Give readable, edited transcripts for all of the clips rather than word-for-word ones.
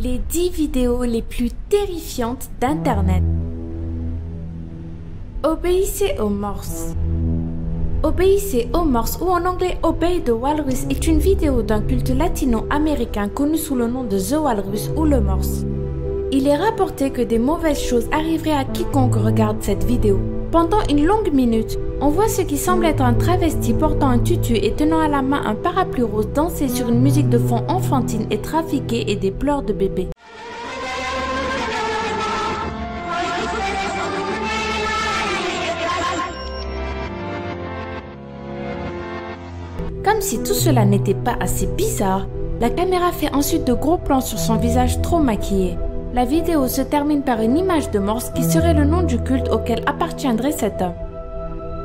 Les 10 vidéos les plus terrifiantes d'Internet. Obéissez aux morses. Obéissez aux morses, ou en anglais Obey the Walrus, est une vidéo d'un culte latino-américain connu sous le nom de The Walrus ou le morse. Il est rapporté que des mauvaises choses arriveraient à quiconque regarde cette vidéo. Pendant une longue minute, on voit ce qui semble être un travesti portant un tutu et tenant à la main un parapluie rose danser sur une musique de fond enfantine et trafiquée et des pleurs de bébé. Comme si tout cela n'était pas assez bizarre, la caméra fait ensuite de gros plans sur son visage trop maquillé. La vidéo se termine par une image de morse qui serait le nom du culte auquel appartiendrait cet homme.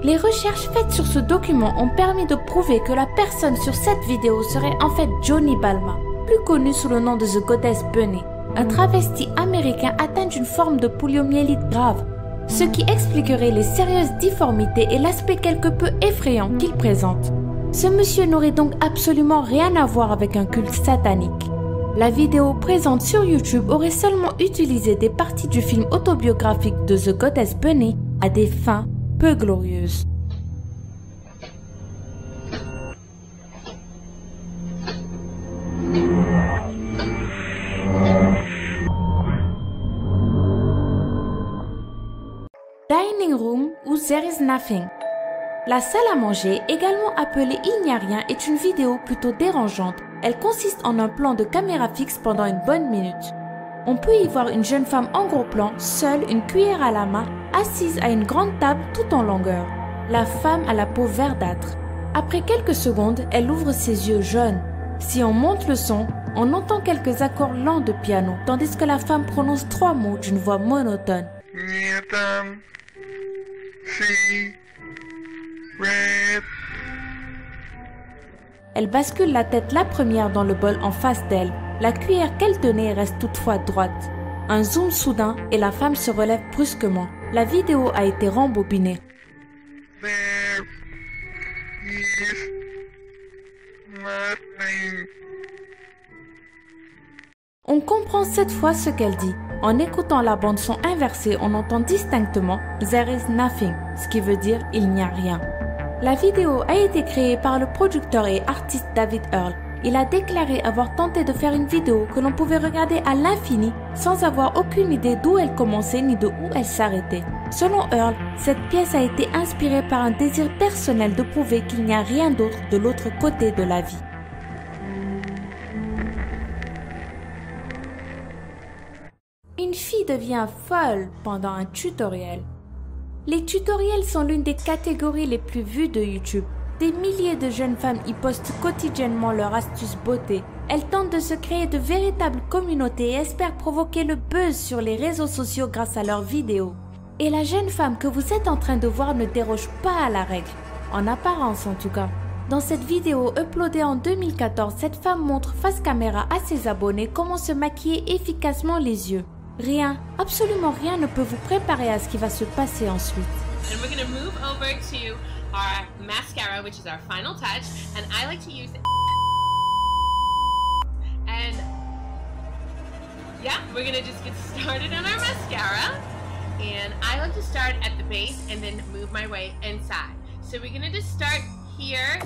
Les recherches faites sur ce document ont permis de prouver que la personne sur cette vidéo serait en fait Johnny Balma, plus connu sous le nom de The Goddess Bunny, un travesti américain atteint d'une forme de poliomyélite grave, ce qui expliquerait les sérieuses difformités et l'aspect quelque peu effrayant qu'il présente. Ce monsieur n'aurait donc absolument rien à voir avec un culte satanique. La vidéo présente sur YouTube aurait seulement utilisé des parties du film autobiographique de The Goddess Bunny à des fins peu glorieuses. Dining room ou There is nothing. La salle à manger, également appelée Il n'y a rien, est une vidéo plutôt dérangeante. Elle consiste en un plan de caméra fixe pendant une bonne minute. On peut y voir une jeune femme en gros plan, seule, une cuillère à la main, assise à une grande table tout en longueur. La femme a la peau verdâtre. Après quelques secondes, elle ouvre ses yeux jaunes. Si on monte le son, on entend quelques accords lents de piano, tandis que la femme prononce 3 mots d'une voix monotone. Elle bascule la tête la première dans le bol en face d'elle. La cuillère qu'elle tenait reste toutefois droite. Un zoom soudain et la femme se relève brusquement. La vidéo a été rembobinée. On comprend cette fois ce qu'elle dit. En écoutant la bande-son inversée, on entend distinctement « There is nothing », ce qui veut dire « il n'y a rien ». La vidéo a été créée par le producteur et artiste David Earl. Il a déclaré avoir tenté de faire une vidéo que l'on pouvait regarder à l'infini sans avoir aucune idée d'où elle commençait ni de où elle s'arrêtait. Selon Earl, cette pièce a été inspirée par un désir personnel de prouver qu'il n'y a rien d'autre de l'autre côté de la vie. Une fille devient folle pendant un tutoriel. Les tutoriels sont l'une des catégories les plus vues de YouTube. Des milliers de jeunes femmes y postent quotidiennement leurs astuces beauté. Elles tentent de se créer de véritables communautés et espèrent provoquer le buzz sur les réseaux sociaux grâce à leurs vidéos. Et la jeune femme que vous êtes en train de voir ne déroge pas à la règle, en apparence en tout cas. Dans cette vidéo uploadée en 2014, cette femme montre face caméra à ses abonnés comment se maquiller efficacement les yeux. Rien, absolument rien ne peut vous préparer à ce qui va se passer ensuite. And we're going to move over to our mascara, which is our final touch, and I like to use and yeah, we're going to just get started on our mascara, and I like to start at the base and then move my way inside. So we're going to just start here.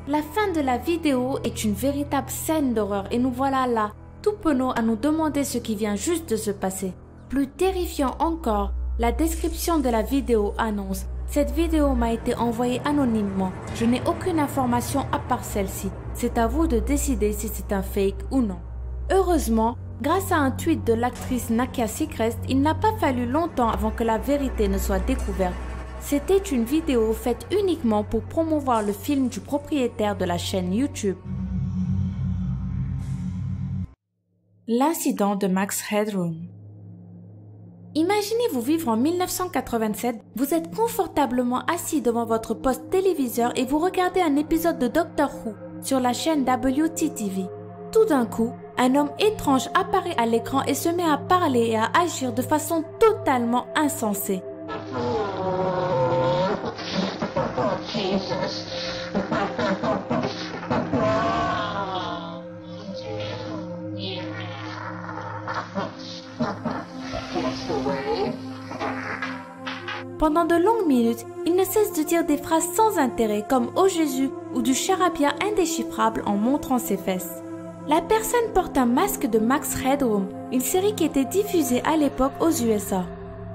La fin de la vidéo est une véritable scène d'horreur et nous voilà là, tout penaud à nous demander ce qui vient juste de se passer. Plus terrifiant encore, la description de la vidéo annonce « Cette vidéo m'a été envoyée anonymement. Je n'ai aucune information à part celle-ci. C'est à vous de décider si c'est un fake ou non. » Heureusement, grâce à un tweet de l'actrice Nakia Seacrest, il n'a pas fallu longtemps avant que la vérité ne soit découverte. C'était une vidéo faite uniquement pour promouvoir le film du propriétaire de la chaîne YouTube. L'incident de Max Headroom. Imaginez-vous vivre en 1987, vous êtes confortablement assis devant votre poste téléviseur et vous regardez un épisode de Doctor Who sur la chaîne WTTV. Tout d'un coup, un homme étrange apparaît à l'écran et se met à parler et à agir de façon totalement insensée. Pendant de longues minutes, il ne cesse de dire des phrases sans intérêt comme « Oh Jésus » ou du charabia indéchiffrable en montrant ses fesses. La personne porte un masque de Max Headroom, une série qui était diffusée à l'époque aux USA.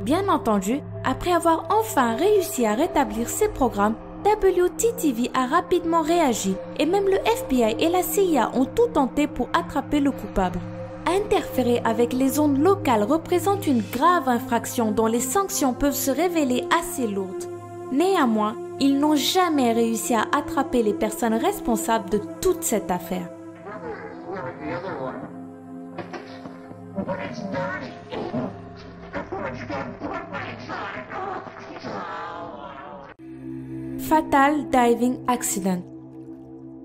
Bien entendu, après avoir enfin réussi à rétablir ses programmes, WTTV a rapidement réagi et même le FBI et la CIA ont tout tenté pour attraper le coupable. Interférer avec les ondes locales représente une grave infraction dont les sanctions peuvent se révéler assez lourdes. Néanmoins, ils n'ont jamais réussi à attraper les personnes responsables de toute cette affaire. Fatal Diving Accident.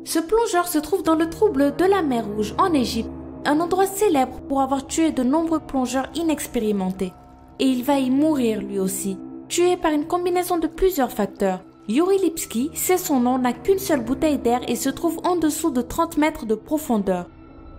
Ce plongeur se trouve dans le trou bleu de la mer Rouge en Égypte, un endroit célèbre pour avoir tué de nombreux plongeurs inexpérimentés. Et il va y mourir lui aussi, tué par une combinaison de plusieurs facteurs. Yuri Lipski, c'est son nom, n'a qu'une seule bouteille d'air et se trouve en dessous de 30 mètres de profondeur.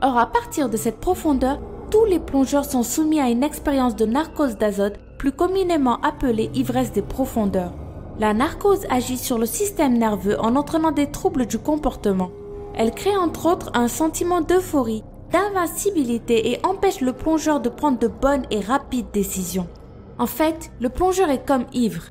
Or, à partir de cette profondeur, tous les plongeurs sont soumis à une expérience de narcose d'azote, plus communément appelée ivresse des profondeurs. La narcose agit sur le système nerveux en entraînant des troubles du comportement. Elle crée entre autres un sentiment d'euphorie, d'invincibilité et empêche le plongeur de prendre de bonnes et rapides décisions. En fait, le plongeur est comme ivre.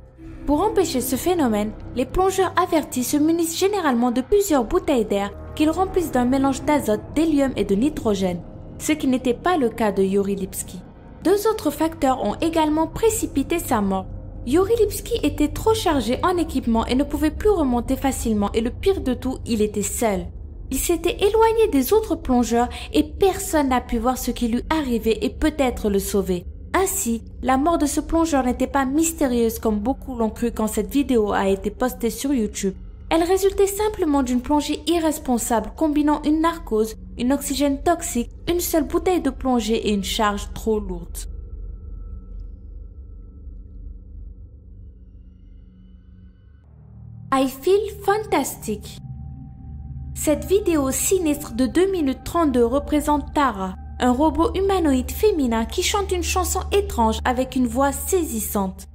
Pour empêcher ce phénomène, les plongeurs avertis se munissent généralement de plusieurs bouteilles d'air qu'ils remplissent d'un mélange d'azote, d'hélium et de nitrogène, ce qui n'était pas le cas de Yuri Lipski. Deux autres facteurs ont également précipité sa mort. Yuri Lipski était trop chargé en équipement et ne pouvait plus remonter facilement et le pire de tout, il était seul. Il s'était éloigné des autres plongeurs et personne n'a pu voir ce qui lui arrivait et peut-être le sauver. Ainsi, la mort de ce plongeur n'était pas mystérieuse comme beaucoup l'ont cru quand cette vidéo a été postée sur YouTube. Elle résultait simplement d'une plongée irresponsable combinant une narcose, un oxygène toxique, une seule bouteille de plongée et une charge trop lourde. I Feel Fantastic. Cette vidéo sinistre de 2 minutes 32 représente Tara, un robot humanoïde féminin qui chante une chanson étrange avec une voix saisissante.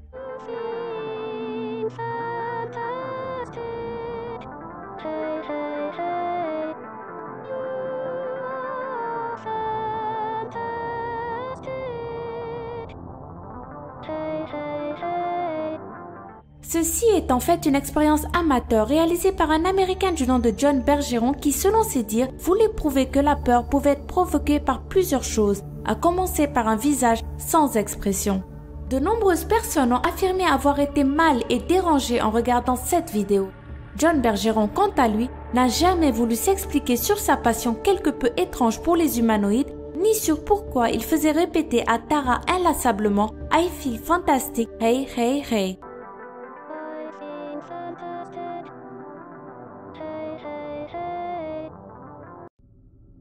Ceci est en fait une expérience amateur réalisée par un Américain du nom de John Bergeron qui, selon ses dires, voulait prouver que la peur pouvait être provoquée par plusieurs choses, à commencer par un visage sans expression. De nombreuses personnes ont affirmé avoir été mal et dérangées en regardant cette vidéo. John Bergeron, quant à lui, n'a jamais voulu s'expliquer sur sa passion quelque peu étrange pour les humanoïdes, ni sur pourquoi il faisait répéter à Tara inlassablement « I feel fantastic, hey hey hey ».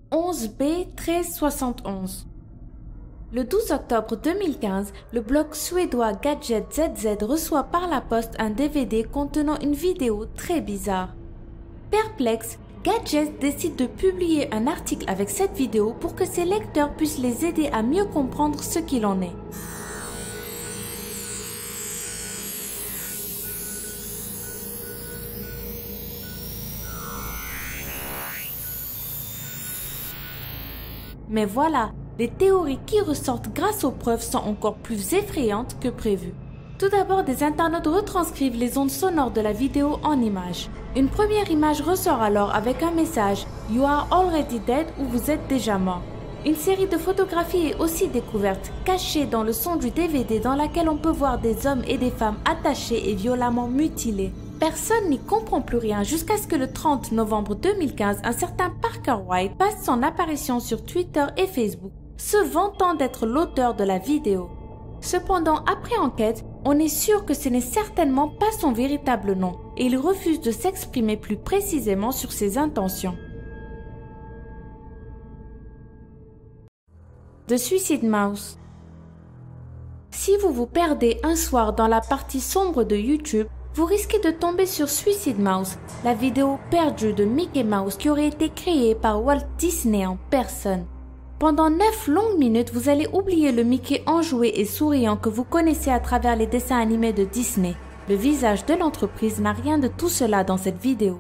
11B1371. Le 12 octobre 2015, le blog suédois Gadget ZZ reçoit par la poste un DVD contenant une vidéo très bizarre. Perplexe, Gadget décide de publier un article avec cette vidéo pour que ses lecteurs puissent les aider à mieux comprendre ce qu'il en est. Mais voilà, les théories qui ressortent grâce aux preuves sont encore plus effrayantes que prévu. Tout d'abord, des internautes retranscrivent les ondes sonores de la vidéo en images. Une première image ressort alors avec un message « You are already dead » ou « Vous êtes déjà mort ». Une série de photographies est aussi découverte, cachée dans le son du DVD dans laquelle on peut voir des hommes et des femmes attachés et violemment mutilés. Personne n'y comprend plus rien jusqu'à ce que le 30 novembre 2015, un certain Parker White passe son apparition sur Twitter et Facebook, se vantant d'être l'auteur de la vidéo. Cependant, après enquête, on est sûr que ce n'est certainement pas son véritable nom et il refuse de s'exprimer plus précisément sur ses intentions. The Suicide Mouse. Si vous vous perdez un soir dans la partie sombre de YouTube, vous risquez de tomber sur Suicide Mouse, la vidéo perdue de Mickey Mouse qui aurait été créée par Walt Disney en personne. Pendant 9 longues minutes, vous allez oublier le Mickey enjoué et souriant que vous connaissez à travers les dessins animés de Disney. Le visage de l'entreprise n'a rien de tout cela dans cette vidéo.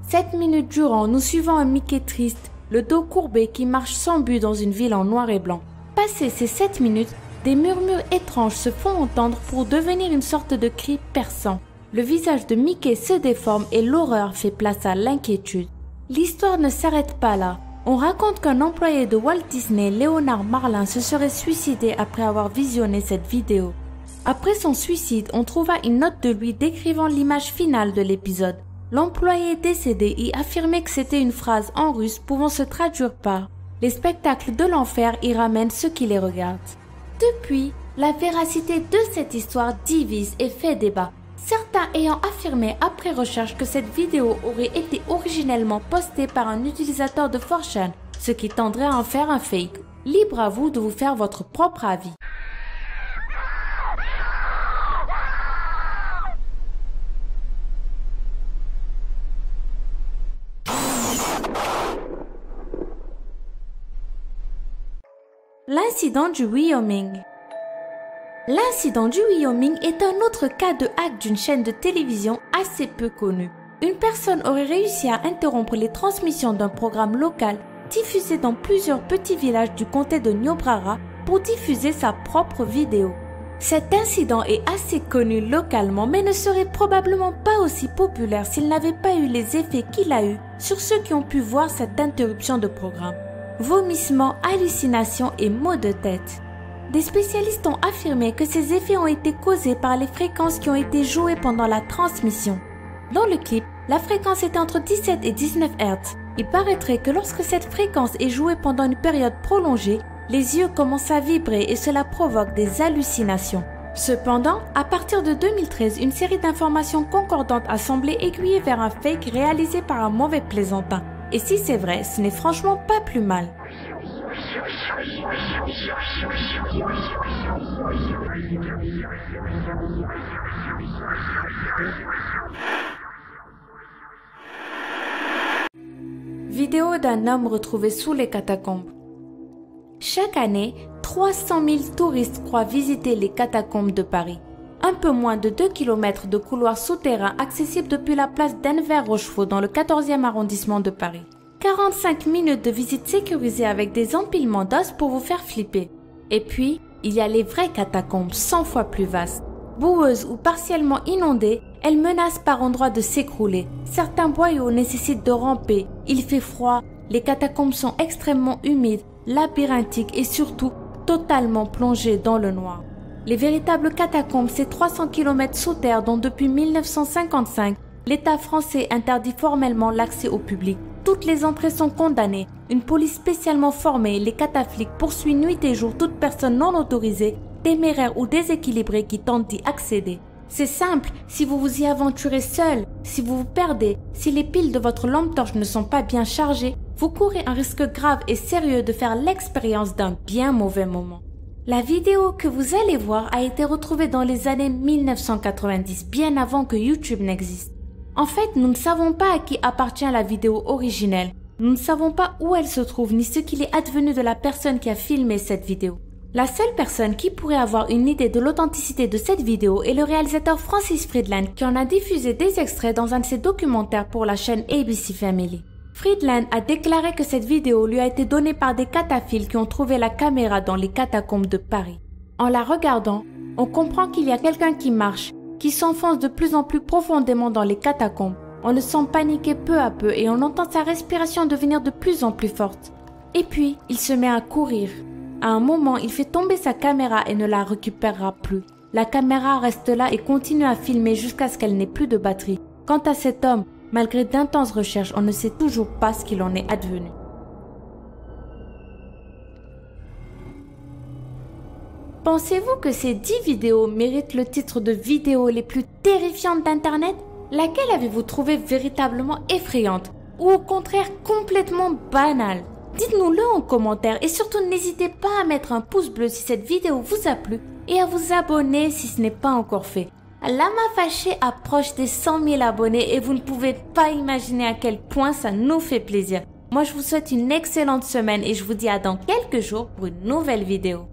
7 minutes durant, nous suivons un Mickey triste, le dos courbé qui marche sans but dans une ville en noir et blanc. Passé ces 7 minutes, des murmures étranges se font entendre pour devenir une sorte de cri perçant. Le visage de Mickey se déforme et l'horreur fait place à l'inquiétude. L'histoire ne s'arrête pas là. On raconte qu'un employé de Walt Disney, Leonard Marlin, se serait suicidé après avoir visionné cette vidéo. Après son suicide, on trouva une note de lui décrivant l'image finale de l'épisode. L'employé décédé y affirmait que c'était une phrase en russe pouvant se traduire par « Les spectacles de l'enfer y ramènent ceux qui les regardent ». Depuis, la véracité de cette histoire divise et fait débat. Certains ayant affirmé après recherche que cette vidéo aurait été originellement postée par un utilisateur de 4chan, ce qui tendrait à en faire un fake. Libre à vous de vous faire votre propre avis. L'incident du Wyoming. L'incident du Wyoming est un autre cas de hack d'une chaîne de télévision assez peu connue. Une personne aurait réussi à interrompre les transmissions d'un programme local diffusé dans plusieurs petits villages du comté de Niobrara pour diffuser sa propre vidéo. Cet incident est assez connu localement mais ne serait probablement pas aussi populaire s'il n'avait pas eu les effets qu'il a eu sur ceux qui ont pu voir cette interruption de programme. Vomissements, hallucinations et maux de tête. Des spécialistes ont affirmé que ces effets ont été causés par les fréquences qui ont été jouées pendant la transmission. Dans le clip, la fréquence était entre 17 et 19 Hz. Il paraîtrait que lorsque cette fréquence est jouée pendant une période prolongée, les yeux commencent à vibrer et cela provoque des hallucinations. Cependant, à partir de 2013, une série d'informations concordantes a semblé aiguiller vers un fake réalisé par un mauvais plaisantin. Et si c'est vrai, ce n'est franchement pas plus mal. Vidéo d'un homme retrouvé sous les catacombes. Chaque année, 300 000 touristes croient visiter les catacombes de Paris. Un peu moins de 2 km de couloirs souterrains accessibles depuis la place d'Envers-Rochefort dans le 14e arrondissement de Paris. 45 minutes de visite sécurisée avec des empilements d'os pour vous faire flipper. Et puis, il y a les vraies catacombes 100 fois plus vastes. Boueuses ou partiellement inondées, elles menacent par endroits de s'écrouler. Certains boyaux nécessitent de ramper, il fait froid, les catacombes sont extrêmement humides, labyrinthiques et surtout totalement plongées dans le noir. Les véritables catacombes, c'est 300 km sous terre dont depuis 1955, l'État français interdit formellement l'accès au public. Toutes les entrées sont condamnées. Une police spécialement formée, les catafliques, poursuit nuit et jour toute personne non autorisée, téméraire ou déséquilibrée qui tente d'y accéder. C'est simple, si vous vous y aventurez seul, si vous vous perdez, si les piles de votre lampe torche ne sont pas bien chargées, vous courez un risque grave et sérieux de faire l'expérience d'un bien mauvais moment. La vidéo que vous allez voir a été retrouvée dans les années 1990, bien avant que YouTube n'existe. En fait, nous ne savons pas à qui appartient la vidéo originelle. Nous ne savons pas où elle se trouve ni ce qu'il est advenu de la personne qui a filmé cette vidéo. La seule personne qui pourrait avoir une idée de l'authenticité de cette vidéo est le réalisateur Francis Friedland qui en a diffusé des extraits dans un de ses documentaires pour la chaîne ABC Family. Friedland a déclaré que cette vidéo lui a été donnée par des cataphiles qui ont trouvé la caméra dans les catacombes de Paris. En la regardant, on comprend qu'il y a quelqu'un qui marche, qui s'enfonce de plus en plus profondément dans les catacombes. On le sent paniquer peu à peu et on entend sa respiration devenir de plus en plus forte. Et puis, il se met à courir. À un moment, il fait tomber sa caméra et ne la récupérera plus. La caméra reste là et continue à filmer jusqu'à ce qu'elle n'ait plus de batterie. Quant à cet homme, malgré d'intenses recherches, on ne sait toujours pas ce qu'il en est advenu. Pensez-vous que ces 10 vidéos méritent le titre de vidéos les plus terrifiantes d'Internet? Laquelle avez-vous trouvé véritablement effrayante ou au contraire complètement banale? Dites-nous-le en commentaire et surtout n'hésitez pas à mettre un pouce bleu si cette vidéo vous a plu et à vous abonner si ce n'est pas encore fait. Lama Fâchée approche des 100 000 abonnés et vous ne pouvez pas imaginer à quel point ça nous fait plaisir. Moi je vous souhaite une excellente semaine et je vous dis à dans quelques jours pour une nouvelle vidéo.